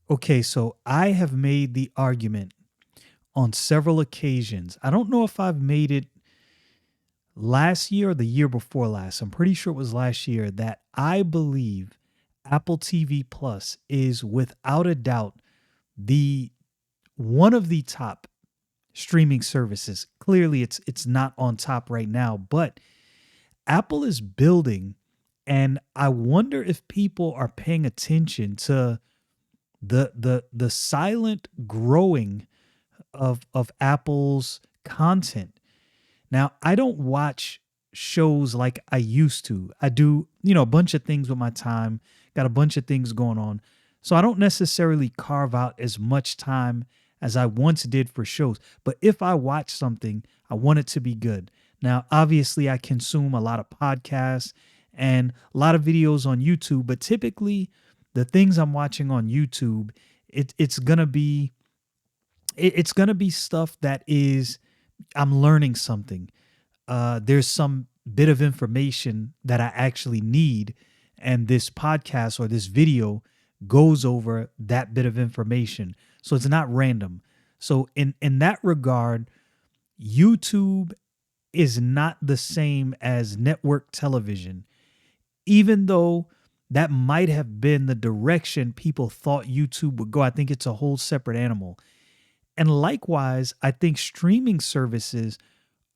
Okay, so I have made the argument on several occasions. I don't know if I've made it last year or the year before last. I'm pretty sure it was last year that I believe Apple TV Plus is without a doubt the one of the top streaming services. Clearly it's not on top right now, but Apple is building, and I wonder if people are paying attention to the silent growing of Apple's content. Now, I don't watch shows like I used to. I do, a bunch of things with my time, got a bunch of things going on. So I don't necessarily carve out as much time as I once did for shows. But if I watch something, I want it to be good. Now, obviously, I consume a lot of podcasts and a lot of videos on YouTube, but typically the things I'm watching on YouTube, it's gonna be it's gonna be stuff that is I'm learning something. There's some bit of information that I actually need, and this podcast or this video goes over that bit of information. So it's not random. So in that regard, YouTube is not the same as network television, even though that might have been the direction people thought YouTube would go. I think it's a whole separate animal. And likewise, I think streaming services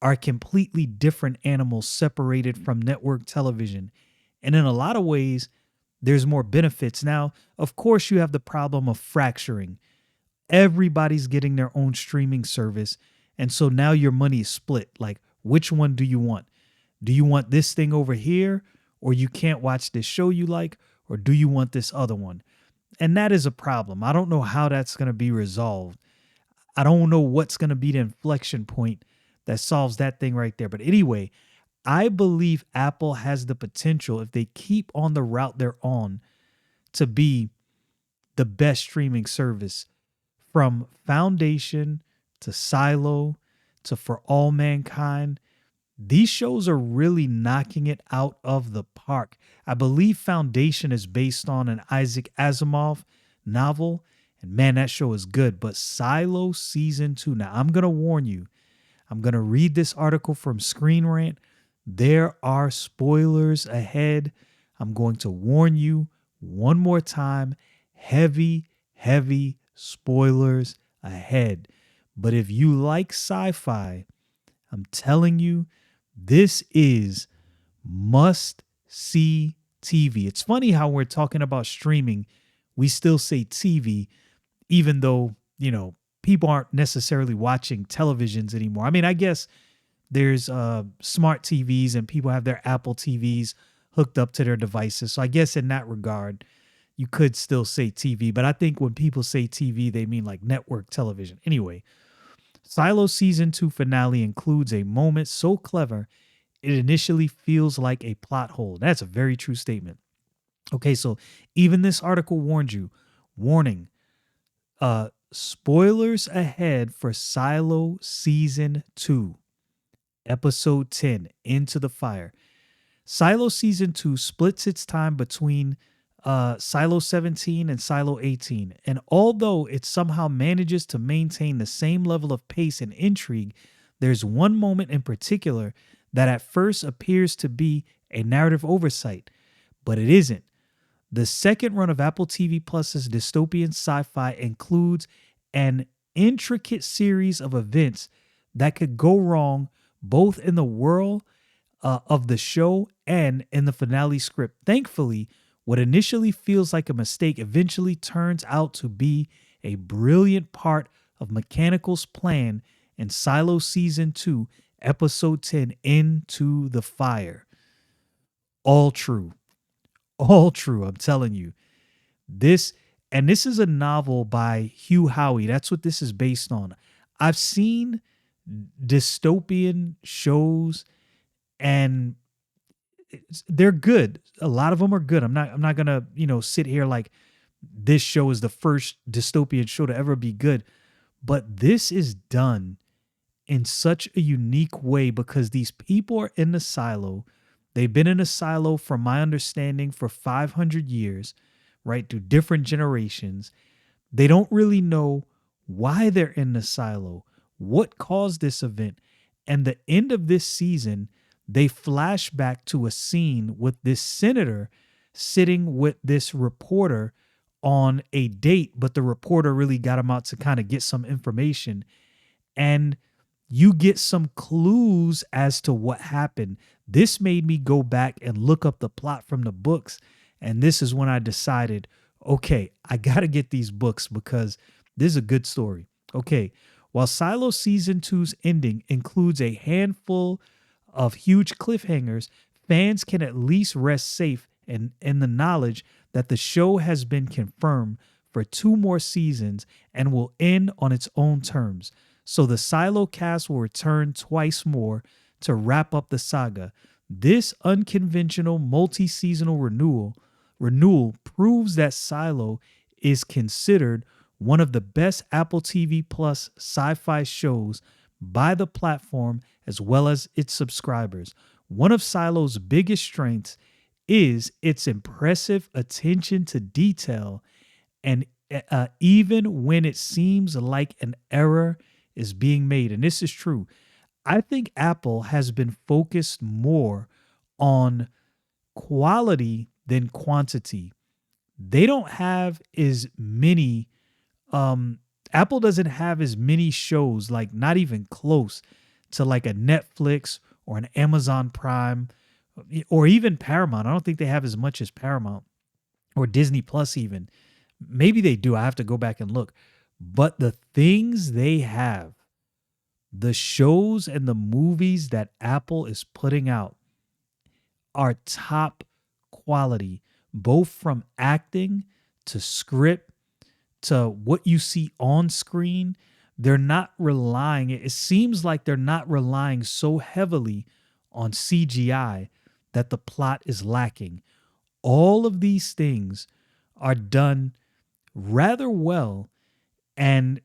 are completely different animals separated from network television. And in a lot of ways, there's more benefits. Now, of course, you have the problem of fracturing. Everybody's getting their own streaming service. And so now your money is split. Like, which one do you want? Do you want this thing over here, or you can't watch this show you like, or do you want this other one? And that is a problem. I don't know how that's going to be resolved. I don't know what's going to be the inflection point that solves that thing right there. But anyway, I believe Apple has the potential, if they keep on the route they're on, to be the best streaming service, from Foundation to Silo to For All Mankind. These shows are really knocking it out of the park. I believe Foundation is based on an Isaac Asimov novel. And man, that show is good. But Silo season 2. Now, I'm going to warn you. I'm going to read this article from Screen Rant. There are spoilers ahead. I'm going to warn you one more time. Heavy, heavy spoilers ahead. But if you like sci-fi, I'm telling you, this is must see TV. It's funny how we're talking about streaming, we still say TV, even though, people aren't necessarily watching televisions anymore. I mean, I guess there's smart TVs and people have their Apple TVs hooked up to their devices. So I guess in that regard, you could still say TV. But I think when people say TV, they mean like network television. Anyway, Silo season 2 finale includes a moment so clever it initially feels like a plot hole. That's a very true statement. Okay, so even this article warned you. Warning, spoilers ahead for Silo season 2, episode 10, Into the Fire. Silo season 2 splits its time between Silo 17 and Silo 18. And although it somehow manages to maintain the same level of pace and intrigue, there's one moment in particular that at first appears to be a narrative oversight, but it isn't. The second run of Apple TV Plus's dystopian sci-fi includes an intricate series of events that could go wrong both in the world of the show and in the finale script. Thankfully, what initially feels like a mistake eventually turns out to be a brilliant part of Mechanical's plan in Silo Season 2, Episode 10, Into the Fire. All true. All true, I'm telling you. This is a novel by Hugh Howey. That's what this is based on. I've seen dystopian shows and they're good. A lot of them are good. I'm not going to, sit here like this show is the first dystopian show to ever be good, but this is done in such a unique way because these people are in the silo. They've been in a silo, from my understanding, for 500 years, right, through different generations. They don't really know why they're in the silo, what caused this event. And the end of this season, they flash back to a scene with this senator sitting with this reporter on a date, but the reporter really got him out to kind of get some information. And you get some clues as to what happened. This made me go back and look up the plot from the books. And this is when I decided, okay, I got to get these books because this is a good story. Okay, while Silo Season two's ending includes a handful of huge cliffhangers, fans can at least rest safe in the knowledge that the show has been confirmed for two more seasons and will end on its own terms. So the Silo cast will return twice more to wrap up the saga. This unconventional multi-seasonal renewal proves that Silo is considered one of the best Apple TV Plus sci-fi shows by the platform as well as its subscribers. One of Silo's biggest strengths is its impressive attention to detail, and even when it seems like an error is being made, and this is true, I think Apple has been focused more on quality than quantity. They don't have as many Apple doesn't have as many shows, like not even close to like a Netflix or an Amazon Prime or even Paramount. I don't think they have as much as Paramount or Disney Plus even. Maybe they do. I have to go back and look. But the things they have, the shows and the movies that Apple is putting out are top quality, both from acting to script to what you see on screen. They're not relying, it seems like they're not relying so heavily on CGI that the plot is lacking. All of these things are done rather well. And,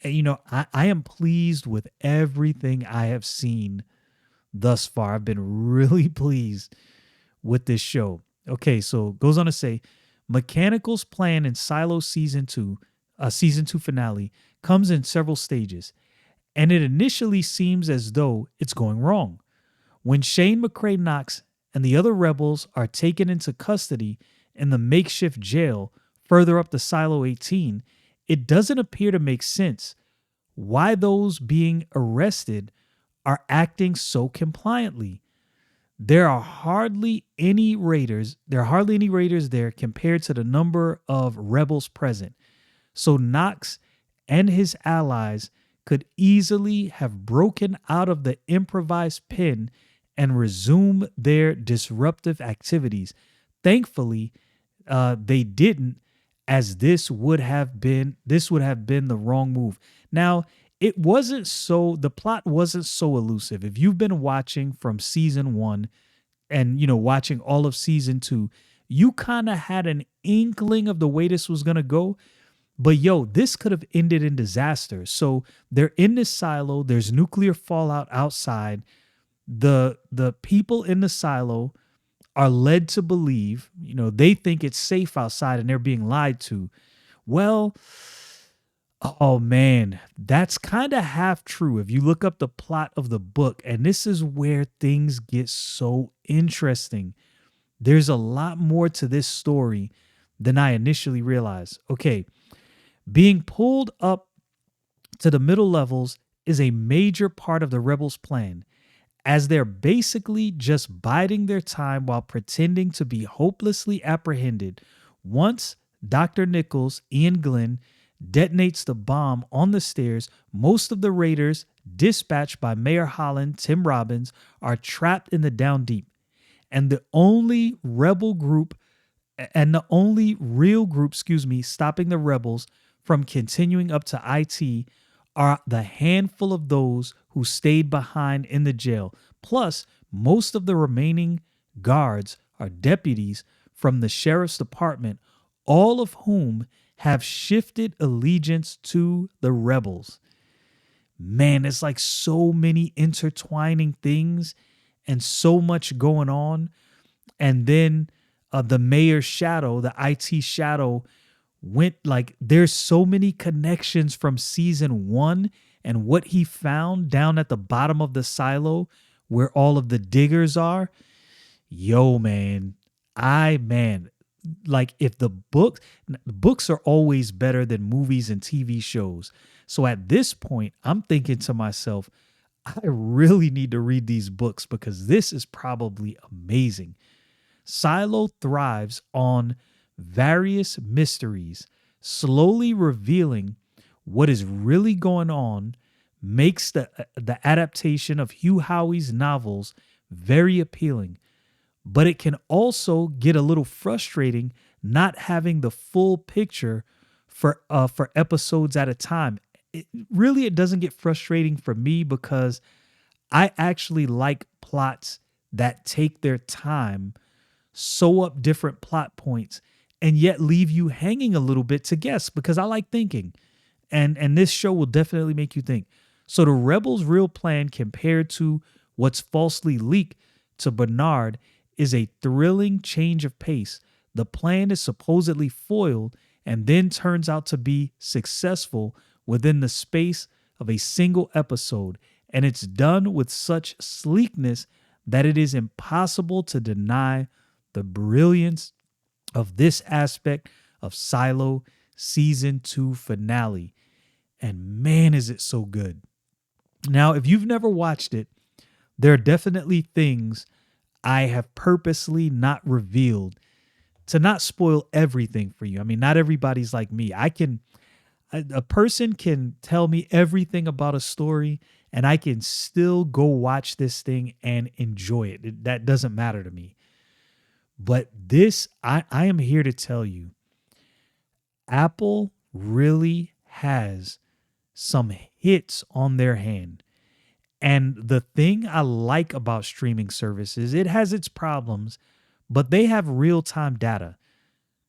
I am pleased with everything I have seen thus far. I've been really pleased with this show. Okay, so it goes on to say, Mechanical's plan in Silo season two finale comes in several stages, and it initially seems as though it's going wrong. When Shane McCrae Knox and the other rebels are taken into custody in the makeshift jail further up the Silo 18, it doesn't appear to make sense why those being arrested are acting so compliantly. There are hardly any raiders. There are hardly any raiders there compared to the number of rebels present. So Knox and his allies could easily have broken out of the improvised pen and resume their disruptive activities. Thankfully, they didn't, as this would have been the wrong move. Now, the plot wasn't so elusive. If you've been watching from season 1 and watching all of season 2, you kind of had an inkling of the way this was going to go. But this could have ended in disaster. So they're in this silo, there's nuclear fallout outside. The people in the silo are led to believe, they think it's safe outside and they're being lied to. Well, oh man, that's kind of half true if you look up the plot of the book. And this is where things get so interesting. There's a lot more to this story than I initially realized. Okay, being pulled up to the middle levels is a major part of the rebels' plan, as they're basically just biding their time while pretending to be hopelessly apprehended. Once Dr. Nichols, Ian Glenn, detonates the bomb on the stairs, most of the raiders, dispatched by Mayor Holland, Tim Robbins, are trapped in the down deep. And the only real group, stopping the rebels from continuing up to IT are the handful of those who stayed behind in the jail. Plus, most of the remaining guards are deputies from the sheriff's department, all of whom have shifted allegiance to the rebels. Man, it's like so many intertwining things and so much going on. And then the mayor's shadow, the IT shadow, went like there's so many connections from season 1 and what he found down at the bottom of the silo where all of the diggers are. Yo, man, man, like if the books are always better than movies and TV shows. So at this point, I'm thinking to myself, I really need to read these books because this is probably amazing. Silo thrives on various mysteries, slowly revealing what is really going on, makes the adaptation of Hugh Howey's novels very appealing, but it can also get a little frustrating not having the full picture for episodes at a time. It doesn't get frustrating for me because I actually like plots that take their time, sew up different plot points, and yet leave you hanging a little bit to guess because I like thinking. And this show will definitely make you think. So the rebels' real plan compared to what's falsely leaked to Bernard is a thrilling change of pace. The plan is supposedly foiled and then turns out to be successful within the space of a single episode, and it's done with such sleekness that it is impossible to deny the brilliance of this aspect of Silo season 2 finale. And man, is it so good. Now, if you've never watched it, there are definitely things I have purposely not revealed to not spoil everything for you. I mean, not everybody's like me. A person can tell me everything about a story and I can still go watch this thing and enjoy it. That doesn't matter to me. But this, I am here to tell you, Apple really has some hits on their hand. And the thing I like about streaming services, it has its problems, but they have real-time data.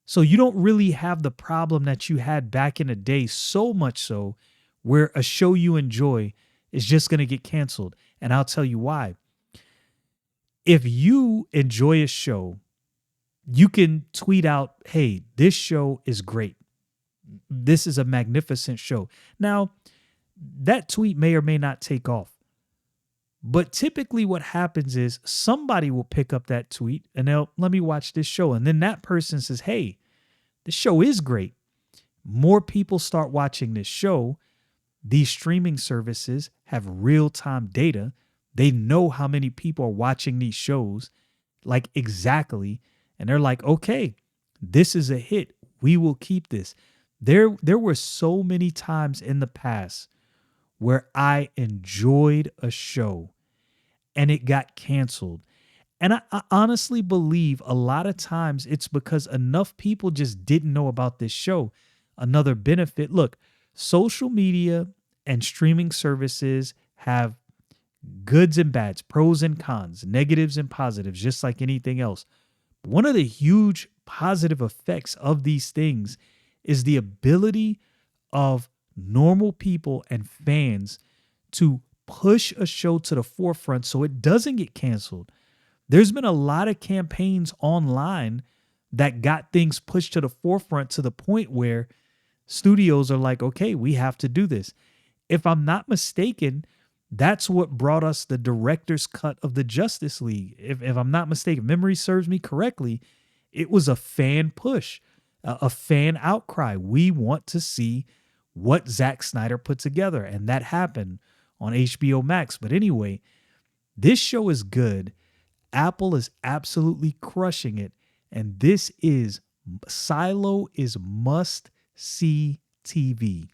So you don't really have the problem that you had back in the day, so much so where a show you enjoy is just going to get canceled. And I'll tell you why. If you enjoy a show, you can tweet out, hey, this show is great. This is a magnificent show. Now, that tweet may or may not take off. But typically what happens is somebody will pick up that tweet and they'll, let me watch this show. And then that person says, hey, this show is great. More people start watching this show. These streaming services have real-time data. They know how many people are watching these shows, like exactly. And they're like, okay, this is a hit. We will keep this. There were so many times in the past where I enjoyed a show and it got canceled. And I honestly believe a lot of times it's because enough people just didn't know about this show. Another benefit, look, social media and streaming services have goods and bads, pros and cons, negatives and positives, just like anything else. One of the huge positive effects of these things is the ability of normal people and fans to push a show to the forefront so it doesn't get canceled. There's been a lot of campaigns online that got things pushed to the forefront to the point where studios are like, okay, we have to do this. If I'm not mistaken, that's what brought us the director's cut of the Justice League. If I'm not mistaken, memory serves me correctly, it was a fan push, a fan outcry. We want to see what Zack Snyder put together, and that happened on HBO Max. But anyway, this show is good. Apple is absolutely crushing it, and Silo is must-see TV.